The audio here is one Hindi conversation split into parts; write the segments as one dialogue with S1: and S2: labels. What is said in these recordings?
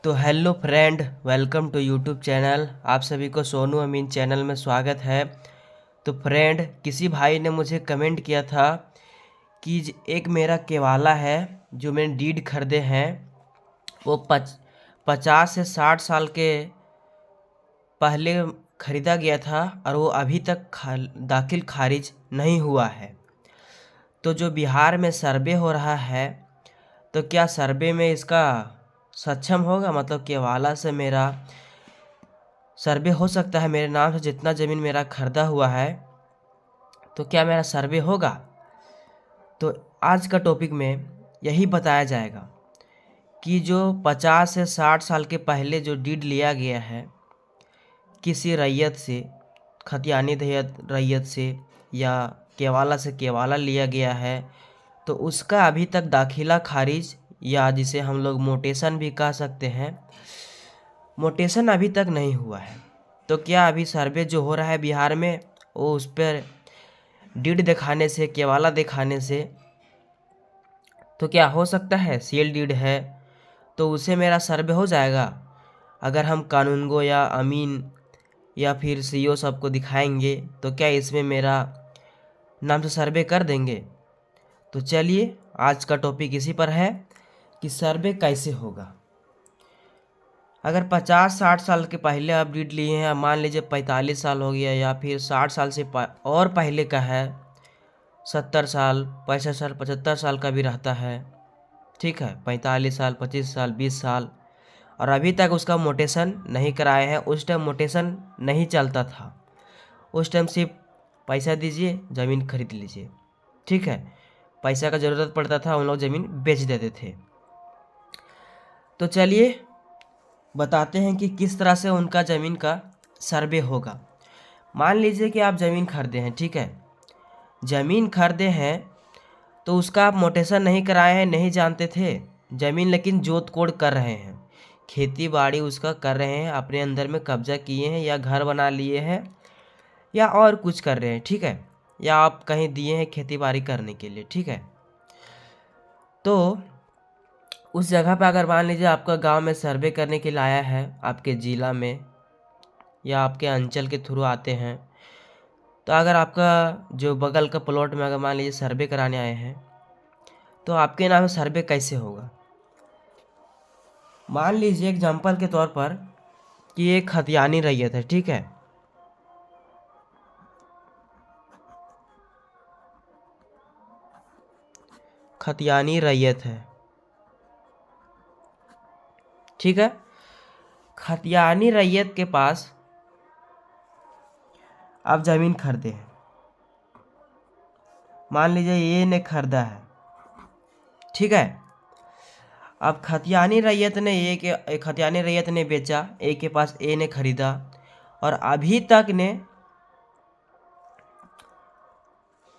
S1: तो hello friend, welcome to YouTube channel. आप सभी को सोनू अमीन चैनल में स्वागत है। तो फ्रेंड, किसी भाई ने मुझे कमेंट किया था कि एक मेरा केवाला है जो मैंने डीड खरीदे हैं, वो 50 से 60 साल के पहले ख़रीदा गया था और वो अभी तक दाखिल खारिज नहीं हुआ है। तो जो बिहार में सर्वे हो रहा है, तो क्या सर्वे में इसका सक्षम होगा? मतलब केवाला से मेरा सर्वे हो सकता है? मेरे नाम से जितना ज़मीन मेरा खरीदा हुआ है, तो क्या मेरा सर्वे होगा? तो आज का टॉपिक में यही बताया जाएगा कि जो 50 से 60 साल के पहले जो डीड लिया गया है किसी रैयत से, खतियानी रैयत से या केवाला से केवाला लिया गया है, तो उसका अभी तक दाखिला खारिज या जिसे हम लोग मोटेशन भी कह सकते हैं, मोटेशन अभी तक नहीं हुआ है। तो क्या अभी सर्वे जो हो रहा है बिहार में, वो उस पर डीड दिखाने से, केवाला दिखाने से, तो क्या हो सकता है सील डीड है तो उसे मेरा सर्वे हो जाएगा? अगर हम कानूनगो या अमीन या फिर सीओ सबको दिखाएंगे तो क्या इसमें मेरा नाम से सर्वे कर देंगे? तो चलिए, आज का टॉपिक इसी पर है कि सर्वे कैसे होगा। अगर 50-60 साल के पहले आप डीड लिए हैं, मान लीजिए 45 साल हो गया या फिर 60 साल से और पहले का है, 70 साल, 65 साल, 75 साल का भी रहता है, ठीक है, 45 साल, 25 साल, 20 साल, और अभी तक उसका मोटेशन नहीं कराए हैं। उस टाइम मोटेशन नहीं चलता था, उस टाइम सिर्फ पैसा दीजिए ज़मीन खरीद लीजिए, ठीक है, पैसा का ज़रूरत पड़ता था, उन लोग ज़मीन बेच देते थे। तो चलिए बताते हैं कि किस तरह से उनका ज़मीन का सर्वे होगा। मान लीजिए कि आप ज़मीन खरीदे हैं, ठीक है, ज़मीन खरीदे हैं तो उसका आप मोटेशन नहीं कराए हैं, नहीं जानते थे ज़मीन, लेकिन जोत कोड़ कर रहे हैं, खेती बाड़ी उसका कर रहे हैं, अपने अंदर में कब्जा किए हैं या घर बना लिए हैं या और कुछ कर रहे हैं, ठीक है, या आप कहीं दिए हैं खेती बाड़ी करने के लिए, ठीक है। तो उस जगह पे अगर मान लीजिए आपका गांव में सर्वे करने के लिए आया है, आपके ज़िला में या आपके अंचल के थ्रू आते हैं, तो अगर आपका जो बगल का प्लॉट में अगर मान लीजिए सर्वे कराने आए हैं, तो आपके नाम से सर्वे कैसे होगा? मान लीजिए एग्जाम्पल के तौर पर कि एक खतियानी रैयत है, ठीक है, खतियानी रैयत है, ठीक है, खतियानी रैयत के पास आप ज़मीन खरीदे हैं, मान लीजिए ये ने खरीदा है, ठीक है। अब खतियानी रैयत ने खतियानी रैयत ने बेचा, ए के पास ए ने खरीदा, और अभी तक ने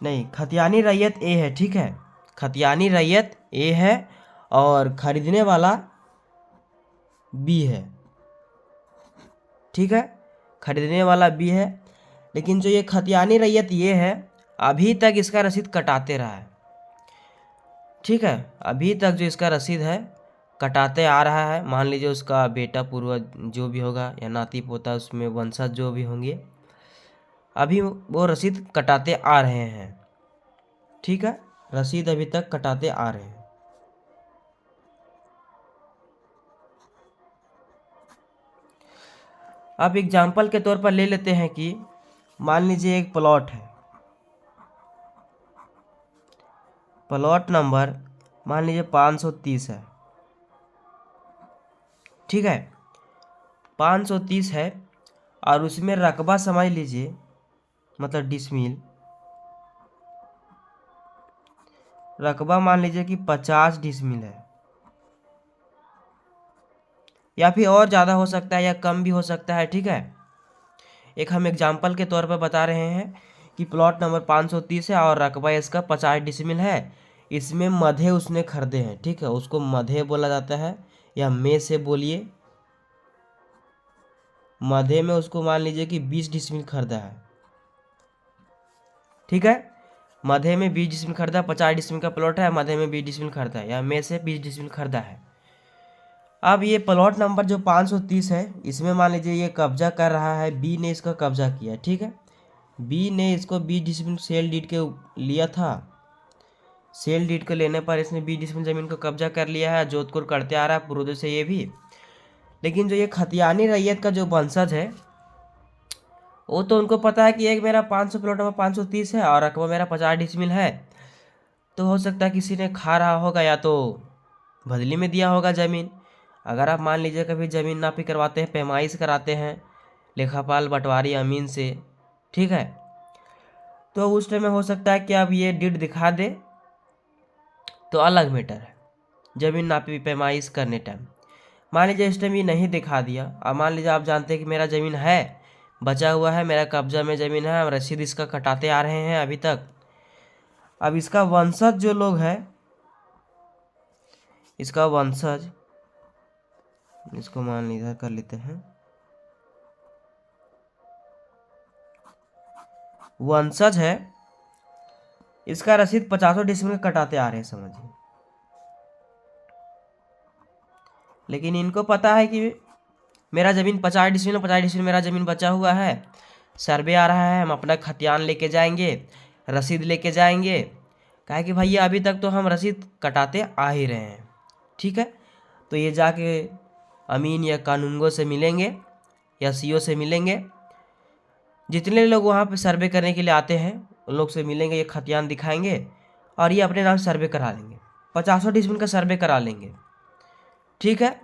S1: नहीं, खतियानी रैयत ए है, ठीक है, खतियानी रैयत ए है और खरीदने वाला बी है, ठीक है, खरीदने वाला बी है। लेकिन जो ये खतियानी रैयत ये है, अभी तक इसका रसीद कटाते रहा है, ठीक है, अभी तक जो इसका रसीद है कटाते आ रहा है। मान लीजिए उसका बेटा पूर्वज जो भी होगा या नाती पोता, उसमें वंशज जो भी होंगे, अभी वो रसीद कटाते आ रहे हैं, ठीक है, रसीद अभी तक कटाते आ रहे हैं। अब एग्जाम्पल के तौर पर ले लेते हैं कि मान लीजिए एक प्लॉट है, प्लॉट नंबर मान लीजिए 530 है, ठीक है, 530 है, और उसमें रकबा समझ लीजिए, मतलब डिसमिल, रकबा मान लीजिए कि 50 डिसमिल है, या फिर और ज़्यादा हो सकता है या कम भी हो सकता है, ठीक है। एक हम एग्जाम्पल के तौर पर बता रहे हैं कि प्लॉट नंबर 530 है और रकबा इसका 50 डिसमिल है, इसमें मधे उसने खरीदे हैं, ठीक है, उसको मधे बोला जाता है या मे से बोलिए, मधे में उसको मान लीजिए कि 20 डिसमिल खरीदा है, ठीक है, मधे में 20 डिसमिल खरीदा, 50 डिसमिल का प्लॉट है, मधे में 20 डिसमिल खरीदा है, या मे से 20 डिसमिल खरीदा है। अब ये प्लॉट नंबर जो 530 है, इसमें मान लीजिए ये कब्जा कर रहा है, बी ने इसका कब्जा किया, ठीक है। बी ने इसको 20 डिसमिल सेल डीड के लिया था। सेल डीड को लेने पर इसने 20 डिसमिल ज़मीन को कब्जा कर लिया है, जोधपुर करते आ रहा है पूर्वजों से ये भी। लेकिन जो ये खतियानी रैयत का जो वंशज है, वो तो उनको पता है कि एक मेरा 500 प्लॉट में 530 है और रकबा मेरा 50 डिसमिल है। तो हो सकता है किसी ने खा रहा होगा या तो बदली में दिया होगा ज़मीन। अगर आप मान लीजिए कभी ज़मीन नापी करवाते हैं, पैमाइश कराते हैं लेखापाल पटवारी अमीन से, ठीक है, तो उस टाइम में हो सकता है कि आप ये डीड दिखा दे तो अलग मैटर है। ज़मीन नापी पैमाइश करने टाइम मान लीजिए इस टाइम ये नहीं दिखा दिया, अब मान लीजिए आप जानते हैं कि मेरा ज़मीन है, बचा हुआ है, मेरा कब्जा में ज़मीन है, रसीद इसका कटाते आ रहे हैं अभी तक। अब इसका वंशज जो लोग हैं, इसका वंशज, इसको मान लीजिए कर लेते हैं, वंशज है, इसका रसीद 50 डिसमिल कटाते आ रहे हैं, समझिए। लेकिन इनको पता है कि मेरा ज़मीन 50 डिसमिल 50 डिसमिल मेरा ज़मीन बचा हुआ है, सर्वे आ रहा है, हम अपना खतियान लेके जाएंगे, रसीद लेके जाएंगे। कहा कि भैया अभी तक तो हम रसीद कटाते आ ही रहे हैं, ठीक है। तो ये जाके अमीन या कानूनगो से मिलेंगे या सीओ से मिलेंगे, जितने लोग वहाँ पे सर्वे करने के लिए आते हैं उन लोग से मिलेंगे, ये खतियान दिखाएंगे और ये अपने नाम सर्वे करा लेंगे, 50 डिसमिल का सर्वे करा लेंगे, ठीक है।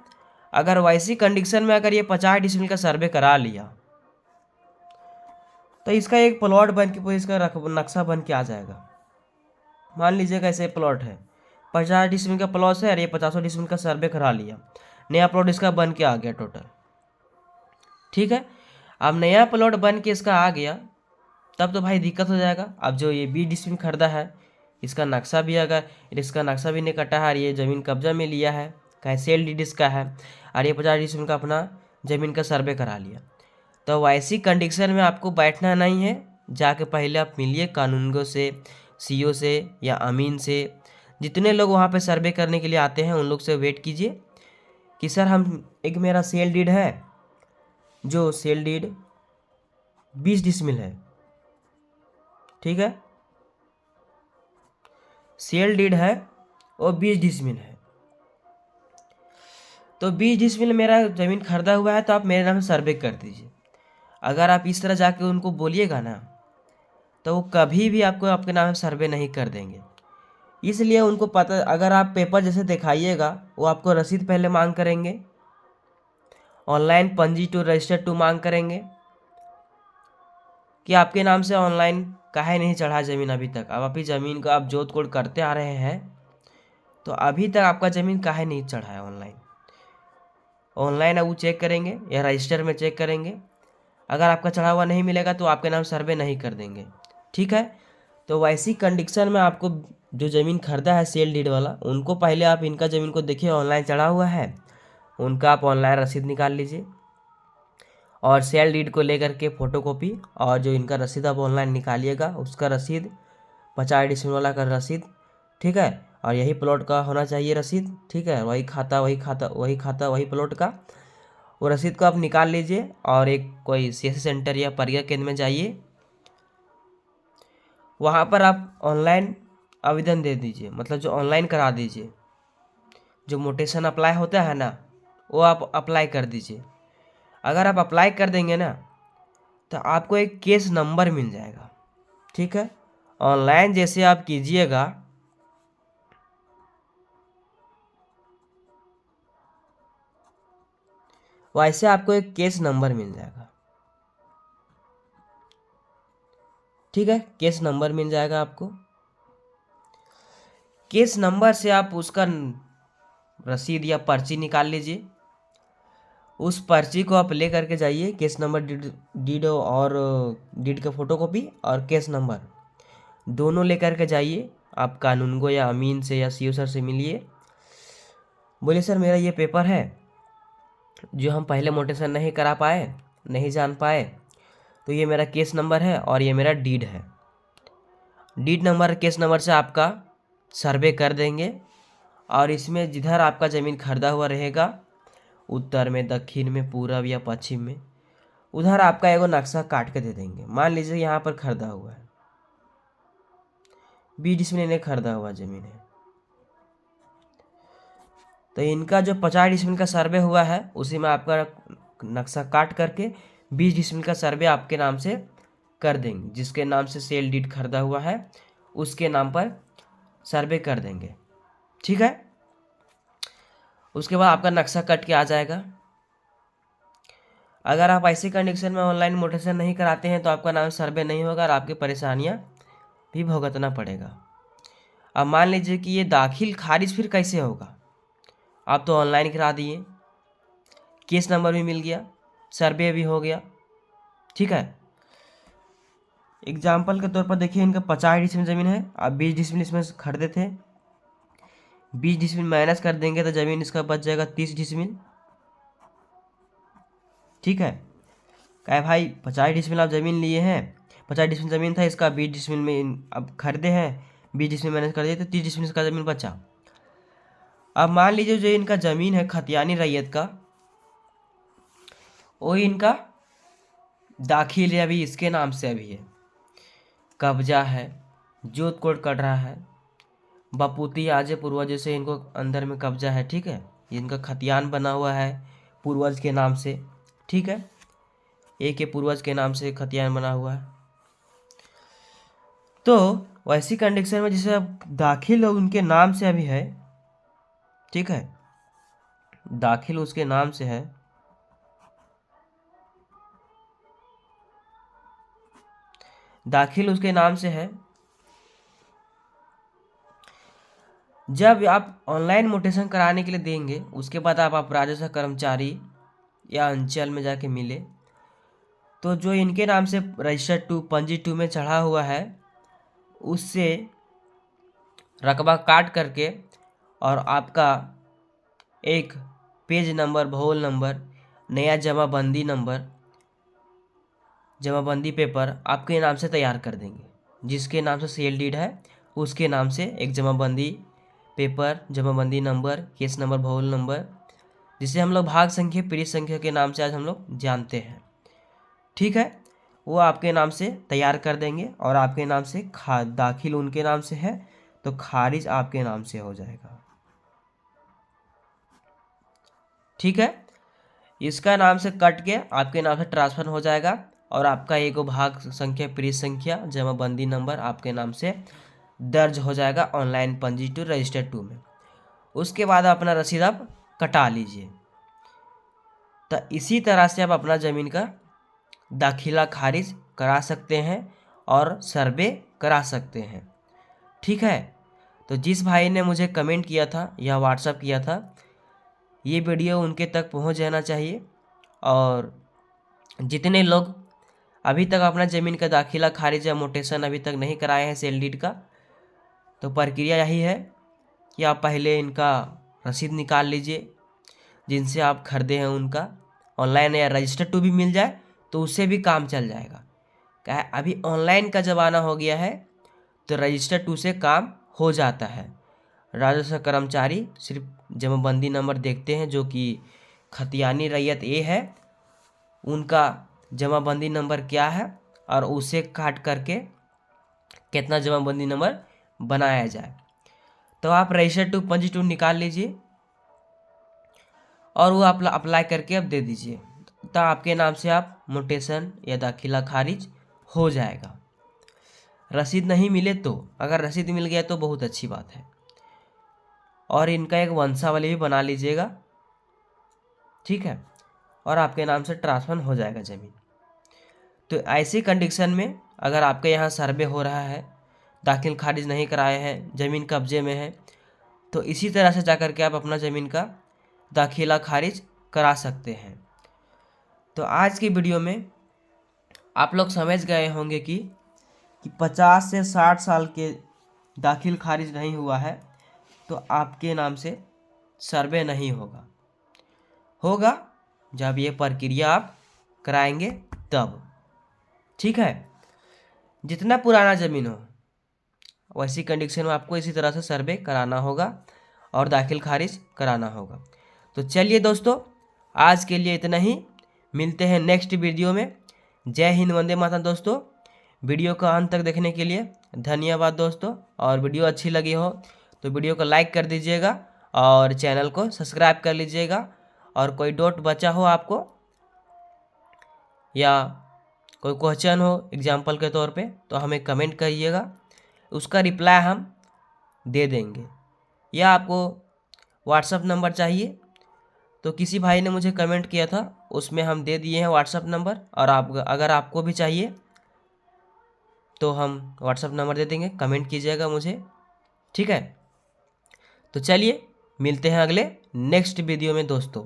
S1: अगर वैसी कंडीशन में अगर ये 50 डिसमिल का सर्वे करा लिया तो इसका एक प्लॉट बन के पूरा इसका नक्शा बन के आ जाएगा। मान लीजिए कैसे प्लॉट है, 50 डिसमिल का प्लॉट है और ये 50 डिसमिल का सर्वे करा लिया, नया प्लॉट इसका बन के आ गया टोटल, ठीक है। अब नया प्लॉट बन के इसका आ गया तब तो भाई दिक्कत हो जाएगा। अब जो ये 20 डिसमिल खरीदा है, इसका नक्शा भी अगर इसका नक्शा भी नहीं कटा है और ये ज़मीन कब्जा में लिया है, कहीं सेल डीड इसका है और ये 50 डिसमिल का अपना ज़मीन का सर्वे करा लिया, तो वैसी कंडीशन में आपको बैठना नहीं है, जाके पहले आप मिलिए कानूनगो से, सीओ से या अमीन से, जितने लोग वहाँ पे सर्वे करने के लिए आते हैं उन लोग से वेट कीजिए कि सर हम एक मेरा सेल डीड है, जो सेल डीड 20 डिसमिल है, ठीक है, सेल डीड है और 20 डिसमिल है, तो 20 डिसमिल मेरा ज़मीन खरीदा हुआ है, तो आप मेरे नाम से सर्वे कर दीजिए। अगर आप इस तरह जाके उनको बोलिएगा ना तो वो कभी भी आपको आपके नाम से सर्वे नहीं कर देंगे। इसलिए उनको पता, अगर आप पेपर जैसे दिखाइएगा वो आपको रसीद पहले मांग करेंगे, ऑनलाइन पंजी टू रजिस्टर टू मांग करेंगे कि आपके नाम से ऑनलाइन काहे नहीं चढ़ा ज़मीन अभी तक। अब अभी ज़मीन को आप जोत कोड करते आ रहे हैं तो अभी तक आपका ज़मीन काहे नहीं चढ़ा है ऑनलाइन। ऑनलाइन वो चेक करेंगे या रजिस्टर में चेक करेंगे, अगर आपका चढ़ा हुआ नहीं मिलेगा तो आपके नाम सर्वे नहीं कर देंगे, ठीक है। तो वैसी कंडीशन में आपको जो ज़मीन खरीदा है सेल डीड वाला, उनको पहले आप इनका ज़मीन को देखिए ऑनलाइन चढ़ा हुआ है, उनका आप ऑनलाइन रसीद निकाल लीजिए और सेल डीड को लेकर के फ़ोटोकॉपी और जो इनका रसीद आप ऑनलाइन निकालिएगा उसका रसीद, 50 डिसमिल वाला का रसीद, ठीक है, और यही प्लॉट का होना चाहिए रसीद, ठीक है, वही खाता वही प्लॉट का वो रसीद को आप निकाल लीजिए और एक कोई सीएससी सेंटर या प्रज्ञा केंद्र में जाइए, वहाँ पर आप ऑनलाइन आवेदन दे दीजिए, मतलब जो ऑनलाइन करा दीजिए, जो मोटेशन अप्लाई होता है ना वो आप अप्लाई कर दीजिए। अगर आप अप्लाई कर देंगे ना तो आपको एक केस नंबर मिल जाएगा, ठीक है। ऑनलाइन जैसे आप कीजिएगा वैसे आपको एक केस नंबर मिल जाएगा, ठीक है, केस नंबर मिल जाएगा आपको। केस नंबर से आप उसका रसीद या पर्ची निकाल लीजिए, उस पर्ची को आप ले करके जाइए, केस नंबर डीड और डीड का फोटोकॉपी और केस नंबर दोनों लेकर के जाइए। आप कानूनगो या अमीन से या सीओ सर से मिलिए, बोलिए सर मेरा ये पेपर है जो हम पहले मोटेशन नहीं करा पाए, नहीं जान पाए, तो ये मेरा केस नंबर है और ये मेरा डीड है। डीड नंबर केस नंबर से आपका सर्वे कर देंगे और इसमें जिधर आपका ज़मीन खरीदा हुआ रहेगा उत्तर में, दक्षिण में, पूरब या पश्चिम में, उधर आपका एगो नक्शा काट के दे देंगे। मान लीजिए यहाँ पर खरीदा हुआ है 20 डिसमिल इन्हें खरीदा हुआ ज़मीन है, तो इनका जो 50 डिसमिल का सर्वे हुआ है उसी में आपका नक्शा काट करके 20 डिसमिल का सर्वे आपके नाम से कर देंगे। जिसके नाम से सेल डीड खरीदा हुआ है उसके नाम पर सर्वे कर देंगे, ठीक है। उसके बाद आपका नक्शा कट के आ जाएगा। अगर आप ऐसी कंडीशन में ऑनलाइन म्यूटेशन नहीं कराते हैं तो आपका नाम सर्वे नहीं होगा और आपकी परेशानियां भी भुगतना पड़ेगा। अब मान लीजिए कि ये दाखिल खारिज फिर कैसे होगा। आप तो ऑनलाइन करा दिए, केस नंबर भी मिल गया, सर्वे भी हो गया, ठीक है। एग्जाम्पल के तौर पर देखिए, इनका 50 डिसमिल ज़मीन है, आप 20 डिसमिल इसमें खरीदे थे, 20 डिसमिल माइनस कर देंगे तो ज़मीन इसका बच जाएगा 30 डिसमिल, ठीक है। क्या भाई 50 डिसमिल आप ज़मीन लिए हैं, 50 डिसमिल ज़मीन था, इसका 20 डिसमिल में अब खरीदे हैं, 20 डिसमिल माइनस कर दिए तो 30 डिसमिल का ज़मीन बचा। अब मान लीजिए जो इनका ज़मीन है खतियानी रैयत का, वो इनका दाखिल है, अभी इसके नाम से अभी है, कब्जा है, जोत कोट कट रहा है, बपूती आजे पूर्वज से इनको अंदर में कब्जा है, ठीक है। इनका खतियान बना हुआ है पूर्वज के नाम से, ठीक है, एक के पूर्वज के नाम से खतियान बना हुआ है। तो वैसी कंडीशन में जैसे अब दाखिल उनके नाम से अभी है, ठीक है, दाखिल उसके नाम से है, दाखिल उसके नाम से है। जब आप ऑनलाइन म्यूटेशन कराने के लिए देंगे उसके बाद आप राजस्व कर्मचारी या अंचल में जाके मिले तो जो इनके नाम से रजिस्टर 2 पंजी 2 में चढ़ा हुआ है उससे रकबा काट करके और आपका एक पेज नंबर, भूल नंबर, नया जमाबंदी नंबर, जमाबंदी पेपर आपके नाम से तैयार कर देंगे। जिसके नाम से सेल डीड है उसके नाम से एक जमाबंदी पेपर, जमाबंदी नंबर, केस नंबर, भूल नंबर, जिसे हम लोग भाग संख्या, पृष्ठ संख्या के नाम से आज हम लोग जानते हैं, ठीक है, वो आपके नाम से तैयार कर देंगे और आपके नाम से दाखिल उनके नाम से है तो खारिज आपके नाम से हो जाएगा, ठीक है। इसका नाम से कट के आपके नाम से ट्रांसफर हो जाएगा और आपका एक भाग संख्या, पृष्ठ संख्या, जमाबंदी नंबर आपके नाम से दर्ज हो जाएगा ऑनलाइन पंजी 2 रजिस्टर 2 में। उसके बाद अपना रसीद आप कटा लीजिए। तो इसी तरह से आप अपना ज़मीन का दाखिला खारिज करा सकते हैं और सर्वे करा सकते हैं, ठीक है। तो जिस भाई ने मुझे कमेंट किया था या व्हाट्सअप किया था, ये वीडियो उनके तक पहुंच जाना चाहिए। और जितने लोग अभी तक अपना ज़मीन का दाखिला खारिज या म्यूटेशन अभी तक नहीं कराए हैं सेल डीड का, तो प्रक्रिया यही है कि आप पहले इनका रसीद निकाल लीजिए, जिनसे आप खरीदे हैं उनका, ऑनलाइन या रजिस्टर 2 भी मिल जाए तो उससे भी काम चल जाएगा। क्या है, अभी ऑनलाइन का ज़माना हो गया है तो रजिस्टर 2 से काम हो जाता है। राजस्व कर्मचारी सिर्फ जमाबंदी नंबर देखते हैं, जो कि खतियानी रैयत ए है, उनका जमाबंदी नंबर क्या है और उसे काट करके कितना जमाबंदी नंबर बनाया जाए। तो आप रजिस्टर 2 पंजी 2 निकाल लीजिए और वो आप अप्लाई करके अब दे दीजिए, तो आपके नाम से आप म्यूटेशन या दाखिला खारिज हो जाएगा। रसीद नहीं मिले तो, अगर रसीद मिल गया तो बहुत अच्छी बात है। और इनका एक वंशावली भी बना लीजिएगा, ठीक है, और आपके नाम से ट्रांसफर हो जाएगा ज़मीन। तो ऐसी कंडीशन में अगर आपके यहाँ सर्वे हो रहा है, दाखिल खारिज नहीं कराए हैं, ज़मीन कब्जे में है, तो इसी तरह से जाकर के आप अपना ज़मीन का दाखिला खारिज करा सकते हैं। तो आज की वीडियो में आप लोग समझ गए होंगे कि 50 से 60 साल के दाखिल खारिज नहीं हुआ है तो आपके नाम से सर्वे नहीं होगा। होगा जब ये प्रक्रिया आप कराएंगे तब, ठीक है। जितना पुराना ज़मीन हो वैसी कंडीशन में आपको इसी तरह से सर्वे कराना होगा और दाखिल खारिज कराना होगा। तो चलिए दोस्तों, आज के लिए इतना ही, मिलते हैं नेक्स्ट वीडियो में। जय हिंद, वंदे मातरम दोस्तों। वीडियो को अंत तक देखने के लिए धन्यवाद दोस्तों। और वीडियो अच्छी लगी हो तो वीडियो को लाइक कर दीजिएगा और चैनल को सब्सक्राइब कर लीजिएगा। और कोई डाउट बचा हो आपको या कोई क्वेश्चन हो एग्जाम्पल के तौर पे तो हमें कमेंट करिएगा, उसका रिप्लाई हम दे देंगे। या आपको व्हाट्सअप नंबर चाहिए तो किसी भाई ने मुझे कमेंट किया था, उसमें हम दे दिए हैं व्हाट्सअप नंबर। और आप अगर आपको भी चाहिए तो हम व्हाट्सअप नंबर दे देंगे, कमेंट कीजिएगा मुझे, ठीक है। तो चलिए मिलते हैं अगले नेक्स्ट वीडियो में दोस्तों।